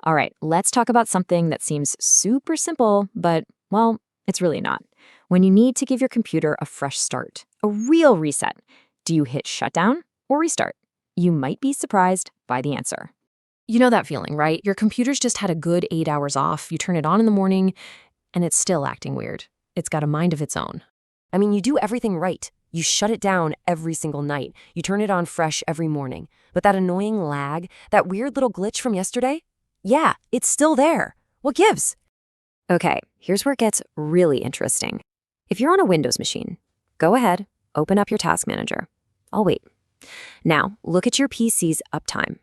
All right, let's talk about something that seems super simple, but, well, it's really not. When you need to give your computer a fresh start, a real reset, do you hit shutdown or restart? You might be surprised by the answer. You know that feeling, right? Your computer's just had a good 8 hours off. You turn it on in the morning, and it's still acting weird. It's got a mind of its own. I mean, you do everything right. You shut it down every single night. You turn it on fresh every morning. But that annoying lag, that weird little glitch from yesterday? Yeah, it's still there. What gives? Okay, here's where it gets really interesting. If you're on a Windows machine, go ahead, open up your task manager. I'll wait. Now, look at your PC's uptime.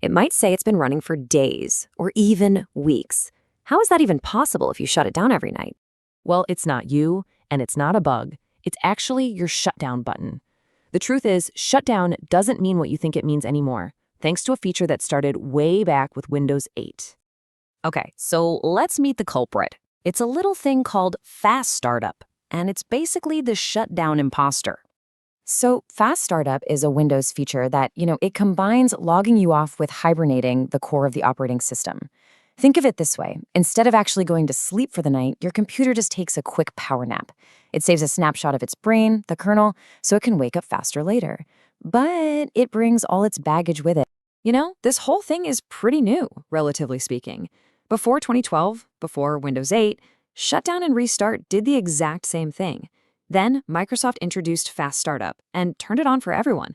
It might say it's been running for days or even weeks. How is that even possible if you shut it down every night? Well, it's not you, and it's not a bug. It's actually your shutdown button. The truth is, shutdown doesn't mean what you think it means anymore, thanks to a feature that started way back with Windows 8. Okay, so let's meet the culprit. It's a little thing called fast startup, and it's basically the shutdown imposter. So fast startup is a Windows feature that, it combines logging you off with hibernating the core of the operating system. Think of it this way. Instead of actually going to sleep for the night, your computer just takes a quick power nap. It saves a snapshot of its brain, the kernel, so it can wake up faster later. But it brings all its baggage with it. This whole thing is pretty new, relatively speaking. Before 2012, before Windows 8, shutdown and restart did the exact same thing. Then Microsoft introduced fast startup and turned it on for everyone.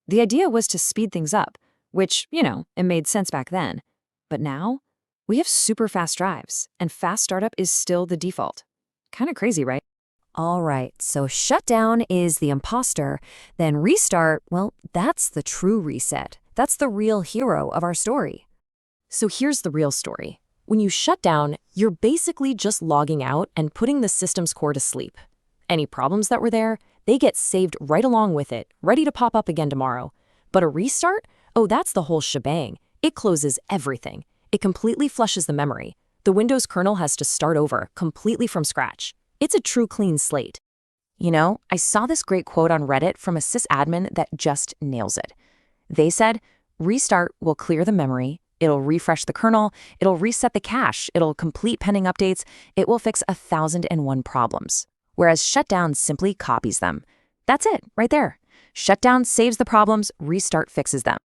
The idea was to speed things up, which, it made sense back then. But now, we have super fast drives, and fast startup is still the default. Kind of crazy, right? All right, so shutdown is the imposter, then restart, well, that's the true reset. That's the real hero of our story. So here's the real story. When you shut down, you're basically just logging out and putting the system's core to sleep. Any problems that were there, they get saved right along with it, ready to pop up again tomorrow. But a restart? Oh, that's the whole shebang. It closes everything. It completely flushes the memory. The Windows kernel has to start over, completely from scratch. It's a true clean slate. I saw this great quote on Reddit from a sysadmin that just nails it. They said, restart will clear the memory, it'll refresh the kernel, it'll reset the cache, it'll complete pending updates, it will fix 1,001 problems. Whereas shutdown simply copies them. That's it, right there. Shutdown saves the problems, restart fixes them.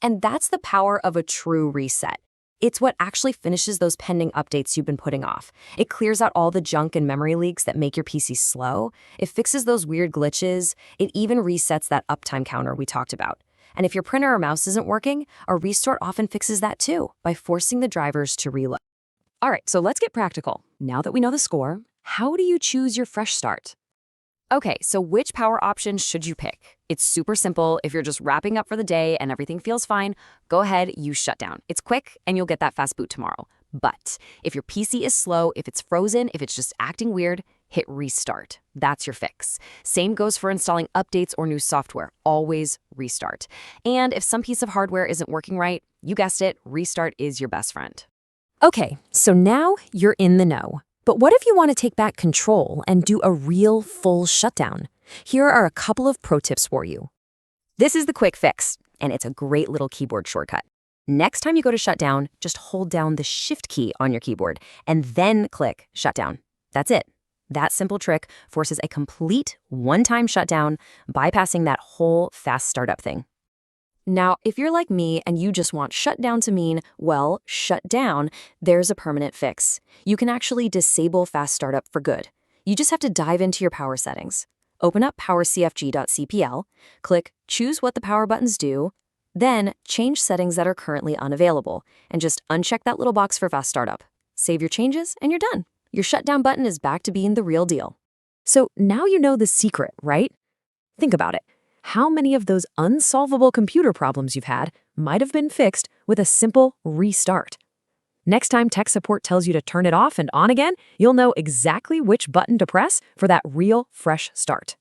And that's the power of a true reset. It's what actually finishes those pending updates you've been putting off. It clears out all the junk and memory leaks that make your PC slow. It fixes those weird glitches. It even resets that uptime counter we talked about. And if your printer or mouse isn't working, a restart often fixes that too, by forcing the drivers to reload. All right, so let's get practical. Now that we know the score, how do you choose your fresh start? Okay, so which power option should you pick? It's super simple. If you're just wrapping up for the day and everything feels fine, go ahead, use shutdown. It's quick and you'll get that fast boot tomorrow. But if your PC is slow, if it's frozen, if it's just acting weird, hit restart. That's your fix. Same goes for installing updates or new software. Always restart. And if some piece of hardware isn't working right, you guessed it, restart is your best friend. Okay, so now you're in the know. But what if you want to take back control and do a real full shutdown? Here are a couple of pro tips for you. This is the quick fix, and it's a great little keyboard shortcut. Next time you go to shutdown, just hold down the Shift key on your keyboard and then click shutdown. That's it. That simple trick forces a complete one-time shutdown, bypassing that whole fast startup thing. Now, if you're like me and you just want shutdown to mean, well, shut down, there's a permanent fix. You can actually disable fast startup for good. You just have to dive into your power settings. Open up powercfg.cpl, click Choose what the power buttons do, then change settings that are currently unavailable, and just uncheck that little box for fast startup. Save your changes, and you're done. Your shutdown button is back to being the real deal. So now you know the secret, right? Think about it. How many of those unsolvable computer problems you've had might have been fixed with a simple restart? Next time tech support tells you to turn it off and on again, you'll know exactly which button to press for that real fresh start.